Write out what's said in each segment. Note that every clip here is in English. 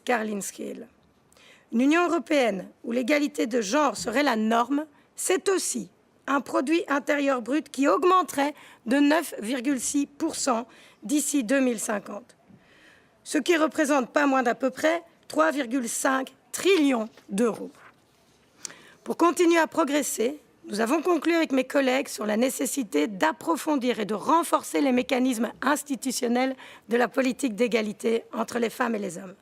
Caroline Skill. Une Union européenne où l'égalité de genre serait la norme, c'est aussi un produit intérieur brut qui augmenterait de 9,6% d'ici 2050, ce qui représente pas moins d'à peu près 3,5 trillions d'euros. Pour continuer à progresser, nous avons conclu avec mes collègues sur la nécessité d'approfondir et de renforcer les mécanismes institutionnels de la politique d'égalité entre les femmes et les hommes.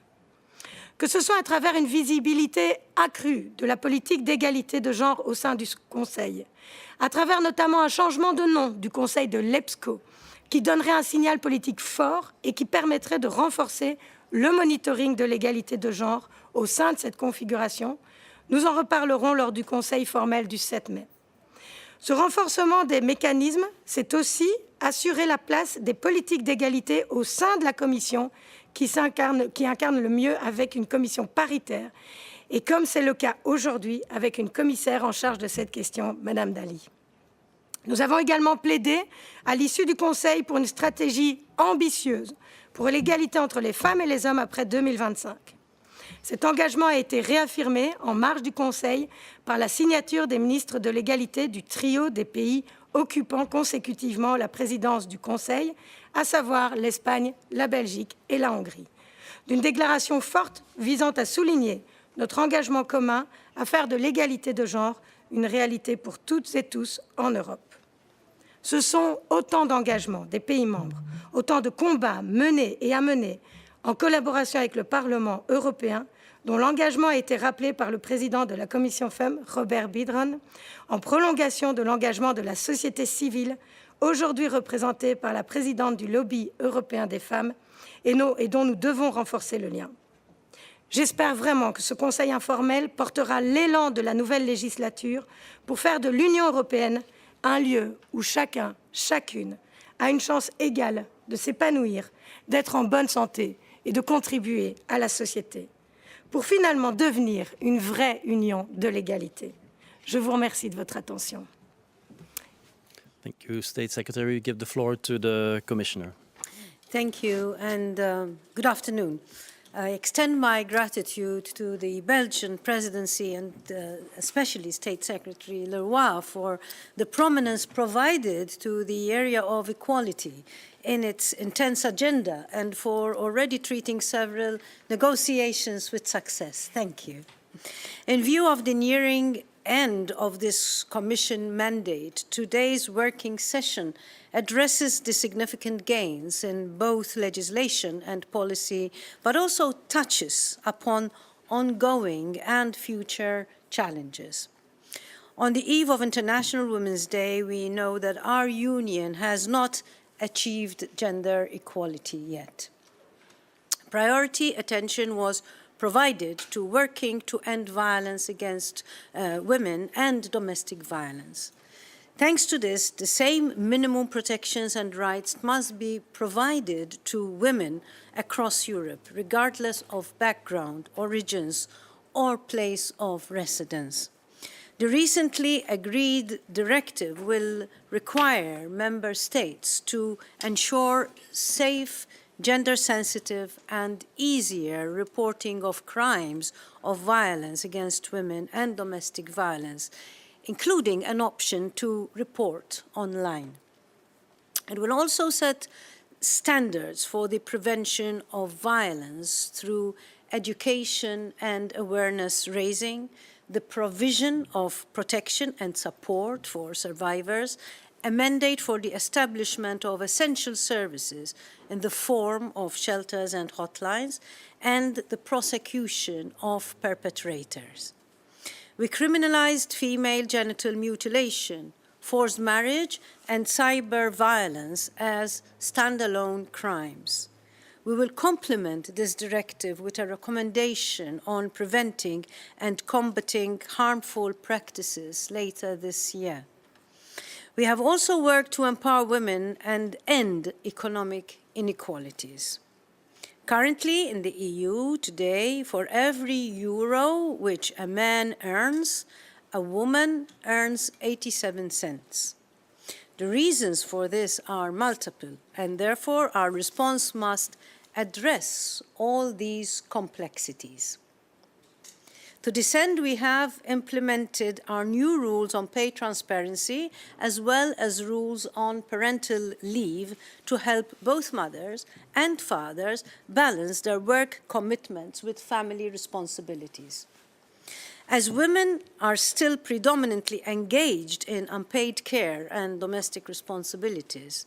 Que ce soit à travers une visibilité accrue de la politique d'égalité de genre au sein du Conseil, à travers notamment un changement de nom du Conseil de l'EPSCO, qui donnerait un signal politique fort et qui permettrait de renforcer le monitoring de l'égalité de genre au sein de cette configuration. Nous en reparlerons lors du Conseil formel du 7 mai. Ce renforcement des mécanismes, c'est aussi assurer la place des politiques d'égalité au sein de la Commission qui incarne le mieux avec une commission paritaire et comme c'est le cas aujourd'hui avec une commissaire en charge de cette question, Madame Dalli. Nous avons également plaidé à l'issue du Conseil pour une stratégie ambitieuse pour l'égalité entre les femmes et les hommes après 2025. Cet engagement a été réaffirmé en marge du Conseil par la signature des ministres de l'égalité du trio des pays occupant consécutivement la présidence du Conseil, à savoir l'Espagne, la Belgique et la Hongrie. D'une déclaration forte visant à souligner notre engagement commun à faire de l'égalité de genre une réalité pour toutes et tous en Europe. Ce sont autant d'engagements des pays membres, autant de combats menés et à mener en collaboration avec le Parlement européen, dont l'engagement a été rappelé par le président de la Commission Femmes, Robert Biedron, en prolongation de l'engagement de la société civile, aujourd'hui représentée par la présidente du lobby européen des femmes, et dont nous devons renforcer le lien. J'espère vraiment que ce Conseil informel portera l'élan de la nouvelle législature pour faire de l'Union européenne un lieu où chacun, chacune, a une chance égale de s'épanouir, d'être en bonne santé et de contribuer à la société, pour finalement devenir une vraie union de l'égalité. Je vous remercie de votre attention. Thank you, State Secretary. We give the floor to the Commissioner. Thank you, and good afternoon. I extend my gratitude to the Belgian presidency and especially State Secretary Leroy for the prominence provided to the area of equality in its intense agenda and for already treating several negotiations with success. Thank you. In view of the nearing end of this Commission mandate, today's working session addresses the significant gains in both legislation and policy, but also touches upon ongoing and future challenges. On the eve of International Women's Day, we know that our Union has not achieved gender equality yet. Priority attention was provided to working to end violence against women and domestic violence. Thanks to this, the same minimum protections and rights must be provided to women across Europe, regardless of background, origins, or place of residence. The recently agreed directive will require member states to ensure safe, gender-sensitive and easier reporting of crimes of violence against women and domestic violence, including an option to report online. It will also set standards for the prevention of violence through education and awareness raising, the provision of protection and support for survivors, a mandate for the establishment of essential services in the form of shelters and hotlines, and the prosecution of perpetrators. We criminalized female genital mutilation, forced marriage, and cyber violence as standalone crimes. We will complement this directive with a recommendation on preventing and combating harmful practices later this year. We have also worked to empower women and end economic inequalities. Currently in the EU today, for every euro which a man earns, a woman earns 87 cents. The reasons for this are multiple, and therefore our response must address all these complexities. To this end, we have implemented our new rules on pay transparency, as well as rules on parental leave, to help both mothers and fathers balance their work commitments with family responsibilities. As women are still predominantly engaged in unpaid care and domestic responsibilities,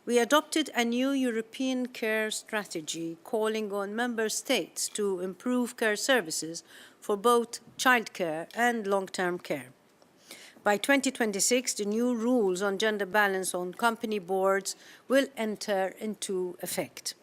we adopted a new European care strategy calling on member states to improve care services for both childcare and long-term care. By 2026, the new rules on gender balance on company boards will enter into effect.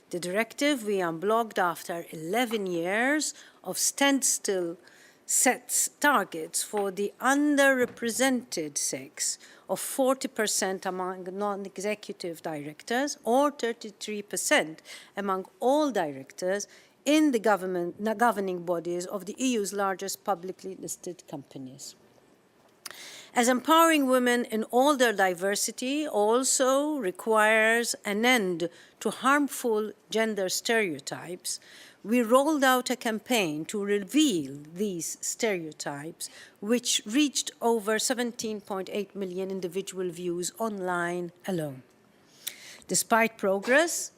The directive we unblocked after 11 years of standstill sets targets for the underrepresented sex of 40% among non-executive directors or 33% among all directors in the governing bodies of the EU's largest publicly listed companies. As empowering women in all their diversity also requires an end to harmful gender stereotypes, we rolled out a campaign to reveal these stereotypes, which reached over 17.8 million individual views online alone. Despite progress,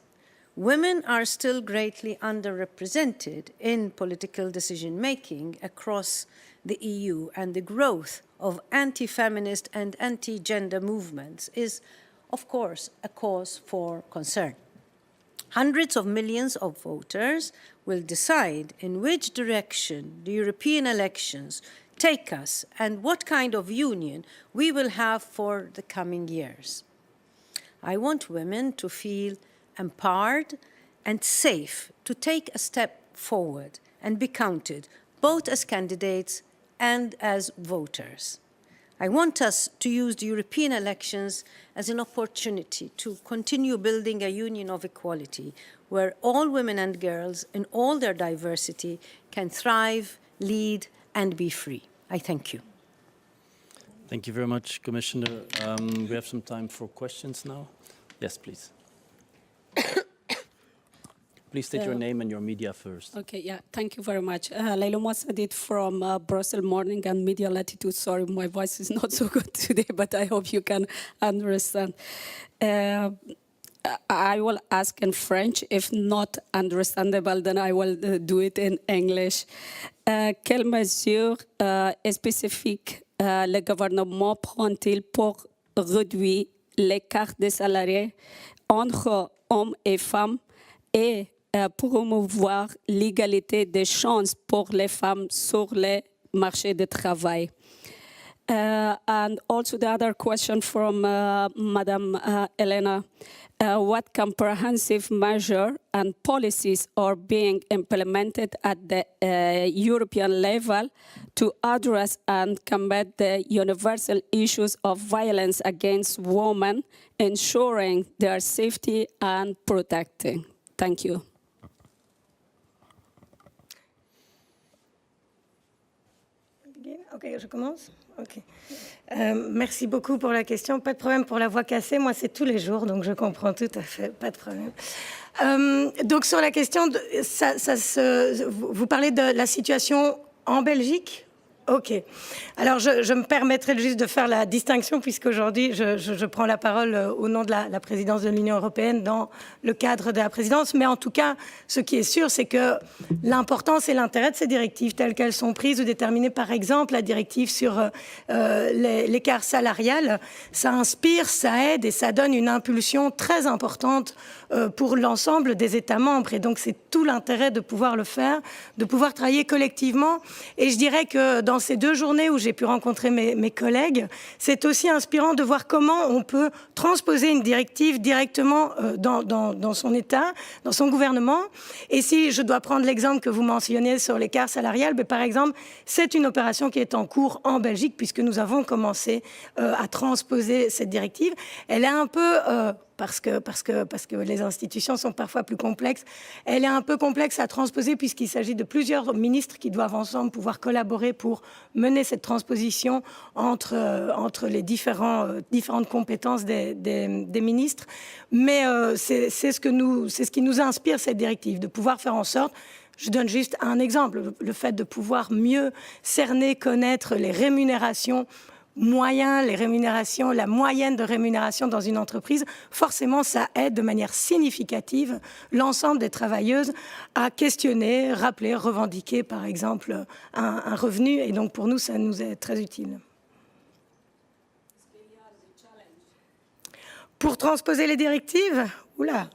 women are still greatly underrepresented in political decision-making across the EU, and the growth of anti-feminist and anti-gender movements is, of course, a cause for concern. Hundreds of millions of voters will decide in which direction the European elections take us and what kind of union we will have for the coming years. I want women to feel empowered and safe to take a step forward and be counted, both as candidates and as voters. I want us to use the European elections as an opportunity to continue building a union of equality where all women and girls in all their diversity can thrive, lead, and be free. I thank you. Thank you very much, Commissioner. We have some time for questions now. Yes, please. Please state your name and your media first. Okay, yeah, thank you very much. Leila Mouassadit from Brussels Morning and Media Latitude. Sorry, my voice is not so good today, but I hope you can understand. I will ask in French. If not understandable, then I will do it in English. Quelles mesures spécifiques le gouvernement prend-il pour réduire l'écart des salariés entre hommes et femmes et promouvoir l'égalité des chances pour les femmes sur le marché du travail? And also the other question from Madam Elena. What comprehensive measures and policies are being implemented at the European level to address and combat the universal issues of violence against women, ensuring their safety and protecting? Thank you. Ok, je commence. Ok. Merci beaucoup pour la question. Pas de problème pour la voix cassée. Moi, c'est tous les jours, donc je comprends tout à fait. Pas de problème. Donc, sur la question, vous parlez de la situation en Belgique ? Ok. Alors, je me permettrai juste de faire la distinction, puisqu'aujourd'hui, je prends la parole au nom de la présidence de l'Union européenne dans le cadre de la présidence. Mais en tout cas, ce qui est sûr, c'est que l'importance et l'intérêt de ces directives, telles qu'elles sont prises ou déterminées, par exemple, la directive sur l'écart salarial, ça inspire, ça aide et ça donne une impulsion très importante pour l'ensemble des États membres. Et donc, c'est tout l'intérêt de pouvoir le faire, de pouvoir travailler collectivement. Et je dirais que dans ces 2 journées où j'ai pu rencontrer mes collègues, c'est aussi inspirant de voir comment on peut transposer une directive directement dans son État, dans son gouvernement. Et si je dois prendre l'exemple que vous mentionniez sur l'écart salarial, par exemple, c'est une opération qui est en cours en Belgique, puisque nous avons commencé à transposer cette directive. Elle est un peu parce que les institutions sont parfois plus complexes. Elle est un peu complexe à transposer puisqu'il s'agit de plusieurs ministres qui doivent ensemble pouvoir collaborer pour mener cette transposition entre les différentes compétences des ministres. Mais c'est ce qui nous inspire cette directive, de pouvoir faire en sorte. Je donne juste un exemple, le fait de pouvoir mieux cerner, connaître les rémunérations moyens, la moyenne de rémunération dans une entreprise, forcément, ça aide de manière significative l'ensemble des travailleuses à questionner, rappeler, revendiquer, par exemple, un revenu. Et donc, pour nous, ça nous est très utile. Pour transposer les directives, oula,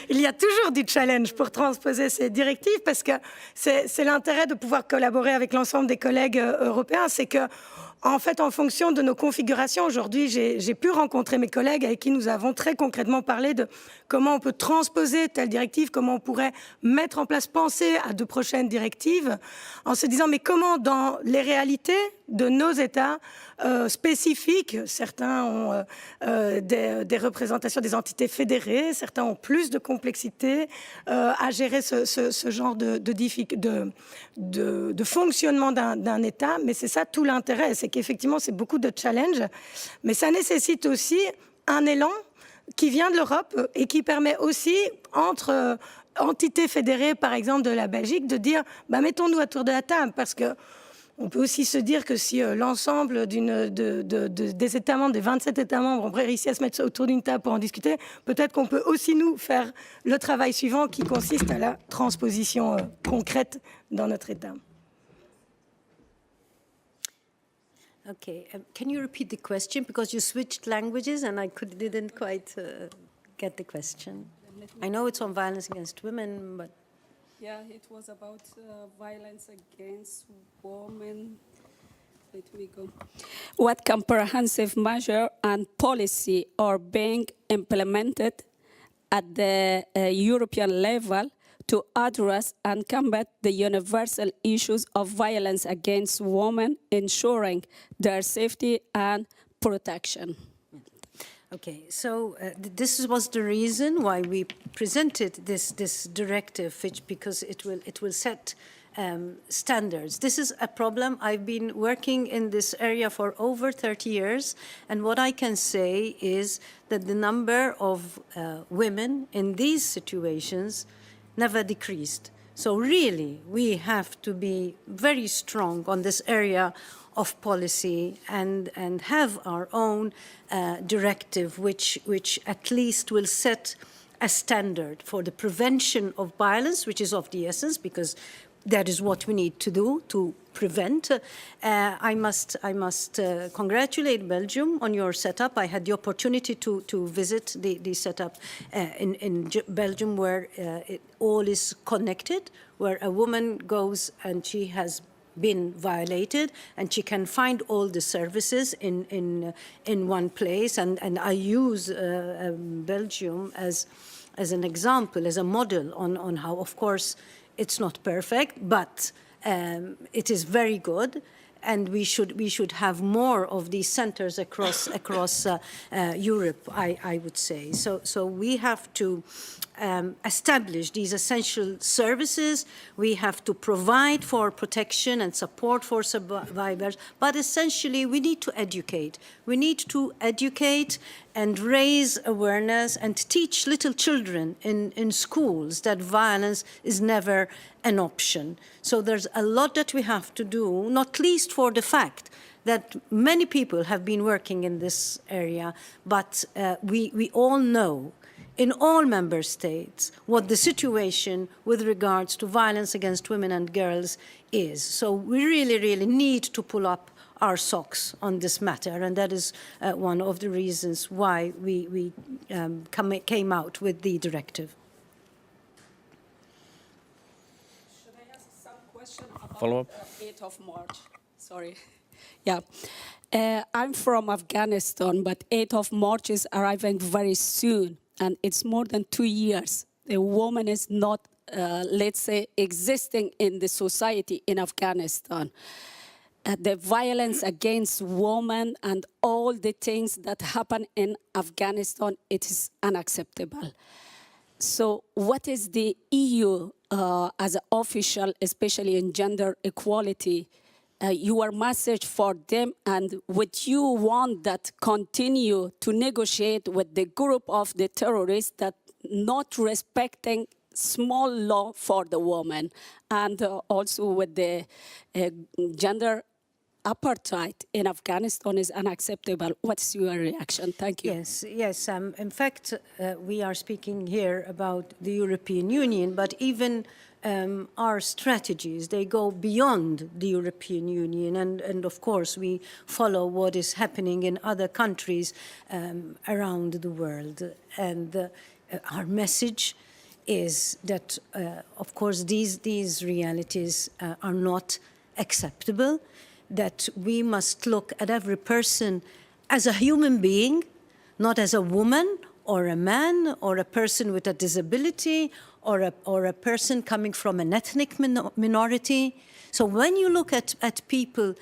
il y a toujours du challenge pour transposer ces directives parce que c'est l'intérêt de pouvoir collaborer avec l'ensemble des collègues européens, c'est que en fait, en fonction de nos configurations, aujourd'hui, j'ai pu rencontrer mes collègues avec qui nous avons très concrètement parlé de comment on peut transposer telle directive, comment on pourrait mettre en place, penser à de prochaines directives, en se disant, mais comment dans les réalités de nos États spécifiques, certains ont des représentations des entités fédérées, certains ont plus de complexité à gérer ce genre de fonctionnement d'un État, mais c'est ça tout l'intérêt, c'est qu'effectivement c'est beaucoup de challenges, mais ça nécessite aussi un élan qui vient de l'Europe et qui permet aussi entre entités fédérées, par exemple de la Belgique, de dire bah, mettons-nous autour de la table, parce que on peut aussi se dire que si l'ensemble des États membres, des 27 États membres, ont réussi à se mettre autour d'une table pour en discuter, peut-être qu'on peut aussi nous faire le travail suivant qui consiste à la transposition concrète dans notre État. Okay, can you repeat the question because you switched languages and I didn't quite get the question. I know it's on violence against women, but yeah, it was about violence against women. Let me go. What comprehensive measure and policy are being implemented at the European level to address and combat the universal issues of violence against women, ensuring their safety and protection? okay, so this was the reason why we presented this directive, because it will set standards. This is a problem. I've been working in this area for over 30 years, and what I can say is that the number of women in these situations never decreased. So really, we have to be very strong on this area of policy and have our own directive, which at least will set a standard for the prevention of violence, which is of the essence, because that is what we need to do to prevent. I must congratulate Belgium on your setup. I had the opportunity to visit the setup in Belgium, where it all is connected, where a woman goes and she has been violated and she can find all the services in one place. And I use Belgium as an example, as a model on how, of course, it's not perfect, but it is very good, and we should have more of these centers across Europe, I would say. So we have to establish these essential services. We have to provide for protection and support for survivors, but essentially we need to educate. We need to educate and raise awareness and teach little children in schools that violence is never an option. So there's a lot that we have to do, not least for the fact that many people have been working in this area, but we all know in all member states what the situation with regards to violence against women and girls is. So we really, really need to pull up our socks on this matter, and that is one of the reasons why we came out with the directive. Should I ask some question about Follow-up? 8th of March? Sorry. Yeah. I'm from Afghanistan, but 8th of March is arriving very soon, and it's more than 2 years. The woman is not, let's say, existing in the society in Afghanistan. the violence against women and all the things that happen in Afghanistan, it is unacceptable. So what is the EU as an official, especially in gender equality, your message for them, and would you want that continue to negotiate with the group of the terrorists that not respecting small law for the woman, and also with the gender apartheid in Afghanistan is unacceptable? What's your reaction? Thank you. Yes. In fact, we are speaking here about the European Union, but even our strategies, they go beyond the European Union. And of course, we follow what is happening in other countries around the world. And our message is that, of course, these realities are not acceptable, that we must look at every person as a human being, not as a woman or a man or a person with a disability or a person coming from an ethnic minority. So when you look at people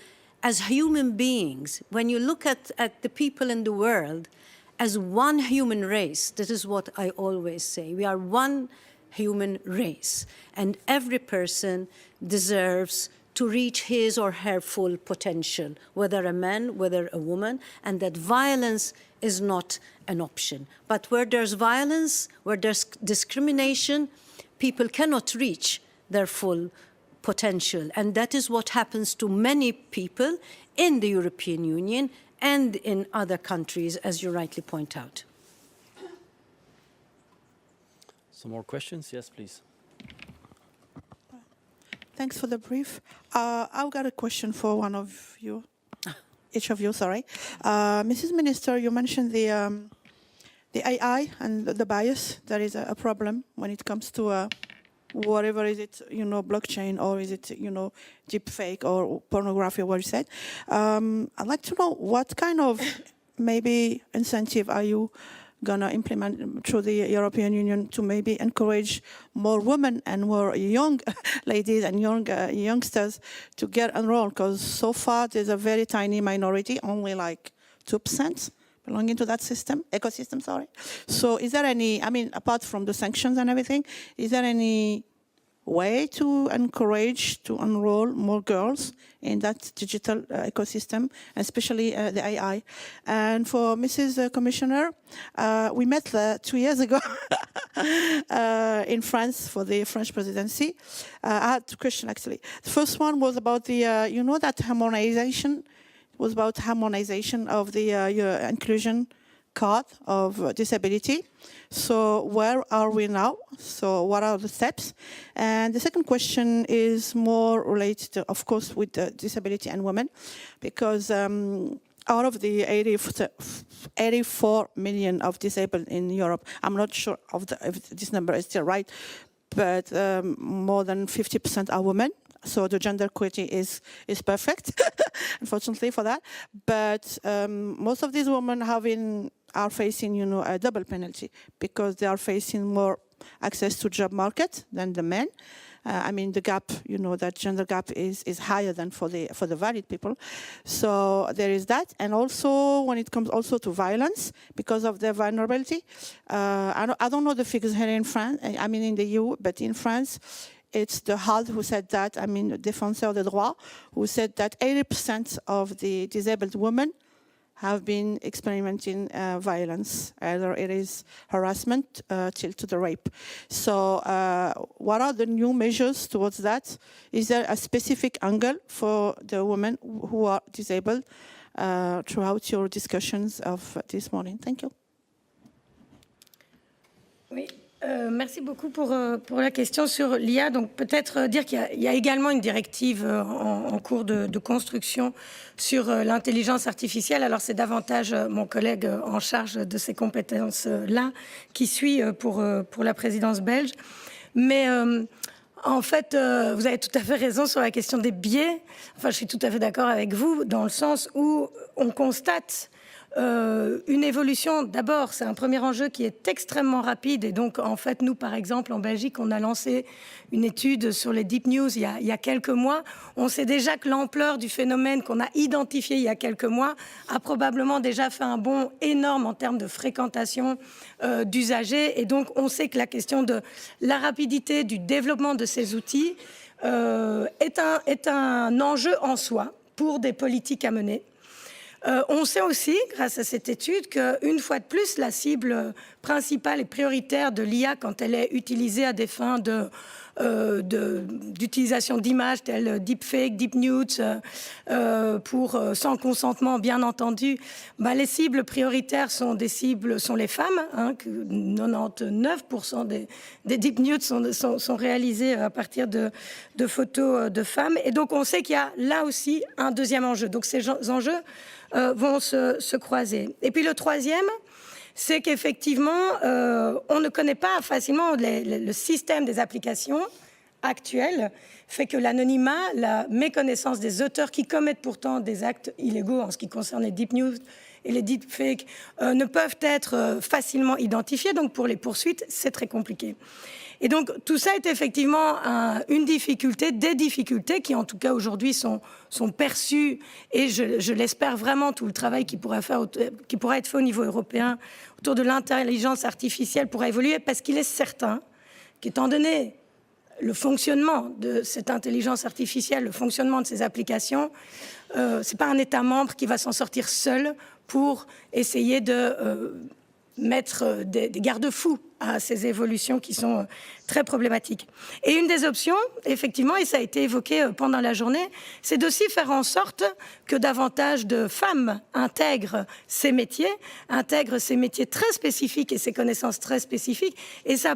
as human beings, when you look at the people in the world as one human race, this is what I always say, we are one human race, and every person deserves to reach his or her full potential, whether a man, whether a woman, and that violence is not an option. But where there's violence, where there's discrimination, people cannot reach their full potential. And that is what happens to many people in the European Union and in other countries, as you rightly point out. Some more questions? Yes, please. Thanks for the brief. I've got a question for one of you, each of you, sorry. Mrs. Minister, you mentioned the AI and the bias. There is a problem when it comes to whatever is it, blockchain, or is it, deep fake or pornography, what you said. I'd like to know what kind of maybe incentive are you going to implement through the European Union to maybe encourage more women and more young ladies and youngsters to get enrolled? Because so far there's a very tiny minority, only like 2% belonging to that ecosystem, sorry. So is there any, apart from the sanctions and everything, is there any way to encourage to enroll more girls in that digital ecosystem, especially the AI? And for Mrs. Commissioner, we met 2 years ago in France for the French presidency. I had two questions, actually. The first one was about the, that harmonization, was about harmonization of the inclusion card of disability. So where are we now? So what are the steps? And the second question is more related, to, of course, with disability and women, because out of the 84 million of disabled in Europe, I'm not sure if this number is still right, but more than 50% are women. So the gender equity is perfect, unfortunately for that. But most of these women are facing, a double penalty because they are facing more access to job market than the men. The gap, that gender gap is higher than for the valid people. So there is that. And also when it comes also to violence because of their vulnerability. I don't know the figures here in France, in the EU, but in France, it's the HALD who said that, Défenseur des droits, who said that 80% of the disabled women have been experiencing violence, either it is harassment till to the rape. So what are the new measures towards that? Is there a specific angle for the women who are disabled throughout your discussions of this morning? Thank you. Oui. Merci beaucoup pour la question sur l'IA. Donc peut-être dire qu'il y a également une directive en cours de construction sur l'intelligence artificielle. Alors c'est davantage mon collègue en charge de ces compétences-là qui suit pour la présidence belge. Mais en fait, vous avez tout à fait raison sur la question des biais. Enfin, je suis tout à fait d'accord avec vous dans le sens où on constate une évolution. D'abord, c'est un premier enjeu qui est extrêmement rapide. Et donc, en fait, nous, par exemple, en Belgique, on a lancé une étude sur les deep news il y a quelques mois. On sait déjà que l'ampleur du phénomène qu'on a identifié il y a quelques mois a probablement déjà fait un bond énorme en termes de fréquentation d'usagers. Et donc, on sait que la question de la rapidité du développement de ces outils est un enjeu en soi pour des politiques à mener. On sait aussi, grâce à cette étude, qu'une fois de plus, la cible principale et prioritaire de l'IA, quand elle est utilisée à des fins d'utilisation d'images telles deepfake, deep nudes, sans consentement, bien entendu, les cibles prioritaires sont les femmes. Que 99% des deep nudes sont réalisés à partir de photos de femmes. Et donc, on sait qu'il y a là aussi un deuxième enjeu. Donc, ces enjeux vont se croiser. Et puis le troisième, c'est qu'effectivement, on ne connaît pas facilement le système des applications actuelles, fait que l'anonymat, la méconnaissance des auteurs qui commettent pourtant des actes illégaux en ce qui concerne les deep news et les deepfakes ne peuvent être facilement identifiés. Donc pour les poursuites, c'est très compliqué. Et donc, tout ça est effectivement une difficulté, des difficultés qui, en tout cas, aujourd'hui, sont perçues. Et je l'espère vraiment, tout le travail qui pourra être fait au niveau européen autour de l'intelligence artificielle pourra évoluer, parce qu'il est certain qu'étant donné le fonctionnement de cette intelligence artificielle, le fonctionnement de ces applications, c'est pas un État membre qui va s'en sortir seul pour essayer de mettre des garde-fous à ces évolutions qui sont très problématiques. Et une des options, effectivement, et ça a été évoqué pendant la journée, c'est d'aussi faire en sorte que davantage de femmes intègrent ces métiers très spécifiques et ces connaissances très spécifiques. Et ça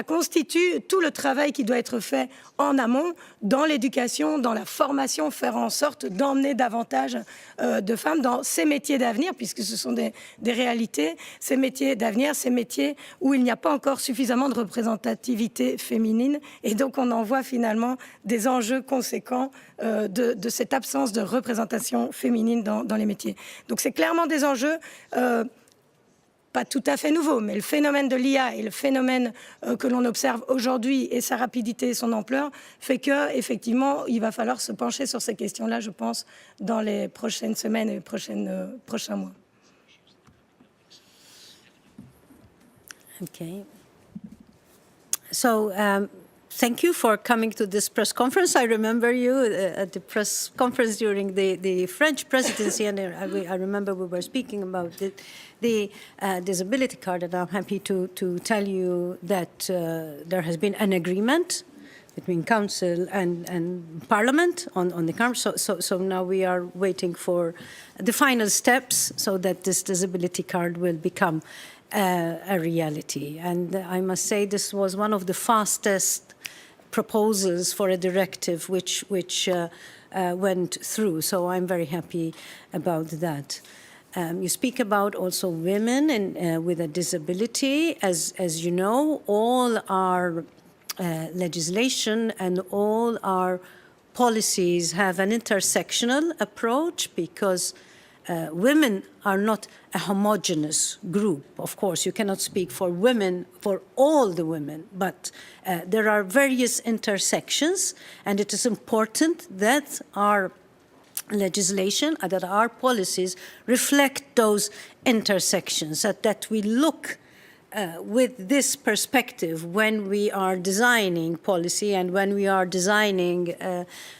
constitue tout le travail qui doit être fait en amont, dans l'éducation, dans la formation, faire en sorte d'emmener davantage de femmes dans ces métiers d'avenir, puisque ce sont des réalités, ces métiers d'avenir, ces métiers où il n'y a pas encore suffisamment de représentativité féminine. Et donc, on en voit finalement des enjeux conséquents de cette absence de représentation féminine dans les métiers. Donc, c'est clairement des enjeux pas tout à fait nouveaux, mais le phénomène de l'IA et le phénomène que l'on observe aujourd'hui et sa rapidité et son ampleur fait qu'effectivement, il va falloir se pencher sur ces questions-là, je pense, dans les prochaines semaines et les prochains mois. Okay. So thank you for coming to this press conference. I remember you at the press conference during the French presidency, and I remember we were speaking about the disability card, and I'm happy to tell you that there has been an agreement between Council and Parliament on the Council. So now we are waiting for the final steps so that this disability card will become a reality. And I must say this was one of the fastest proposals for a directive which went through. So I'm very happy about that. You speak about also women with a disability. As you know, all our legislation and all our policies have an intersectional approach, because women are not a homogeneous group. Of course, you cannot speak for women, for all the women, but there are various intersections, and it is important that our legislation, that our policies reflect those intersections, that we look with this perspective when we are designing policy and when we are designing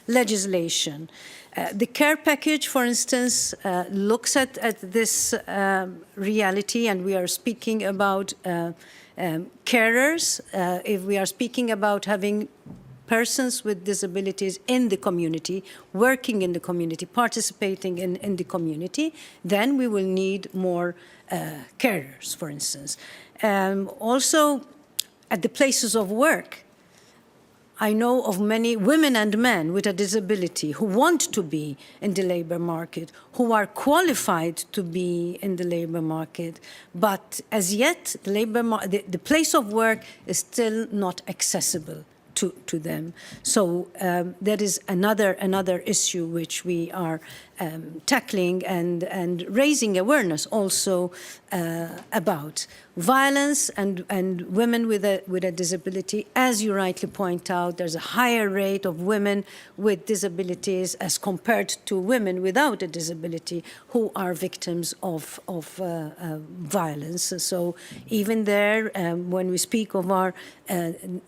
legislation. The care package, for instance, looks at this reality, and we are speaking about carers, if we are speaking about having persons with disabilities in the community, working in the community, participating in the community, then we will need more carers, for instance. Also, at the places of work, I know of many women and men with a disability who want to be in the labor market, who are qualified to be in the labor market, but as yet the place of work is still not accessible to them. So that is another issue which we are tackling and raising awareness also about. Violence and women with a disability, as you rightly point out, there's a higher rate of women with disabilities as compared to women without a disability who are victims of violence. So even there, when we speak of our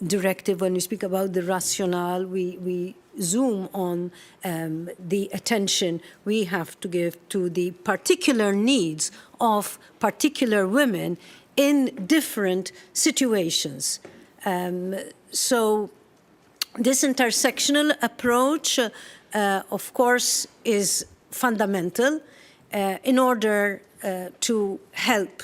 directive, when we speak about the rationale, we zoom on the attention we have to give to the particular needs of particular women in different situations. So this intersectional approach, of course, is fundamental in order to help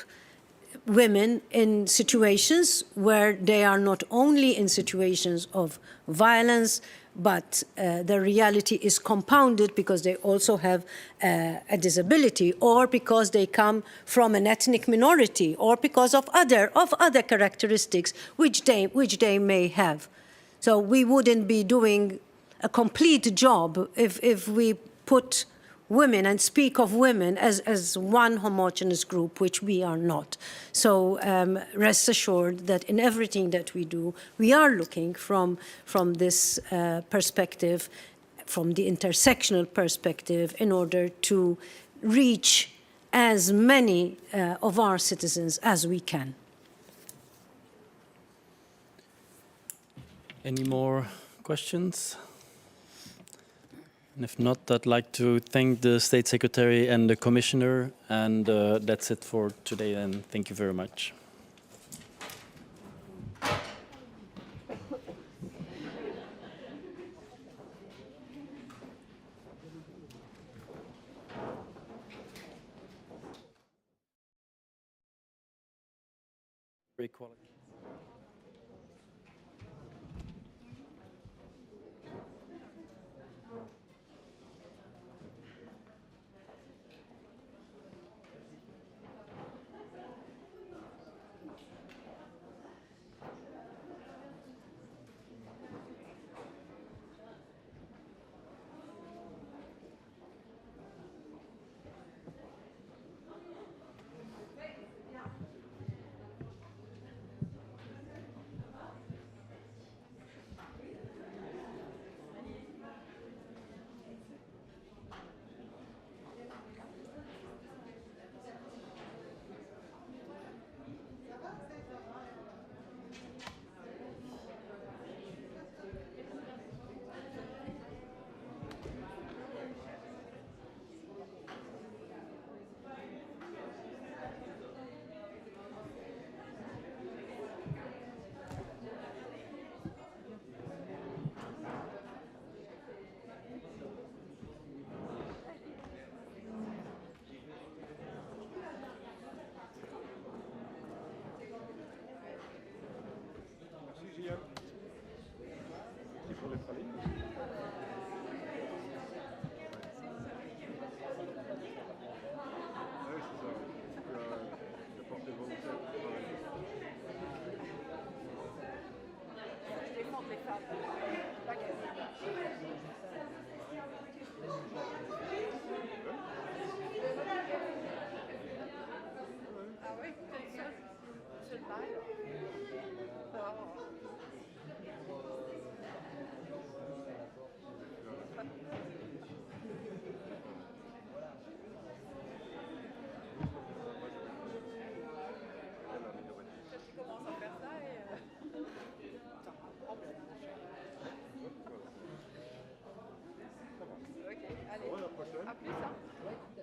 women in situations where they are not only in situations of violence, but the reality is compounded because they also have a disability, or because they come from an ethnic minority, or because of other characteristics which they may have. So we wouldn't be doing a complete job if we put women and speak of women as one homogeneous group, which we are not. So rest assured that in everything that we do, we are looking from this perspective, from the intersectional perspective, in order to reach as many of our citizens as we can. Any more questions? And if not, I'd like to thank the State Secretary and the Commissioner, and that's it for today, and thank you very much. Great quality. Ok, allez, à plus, hein.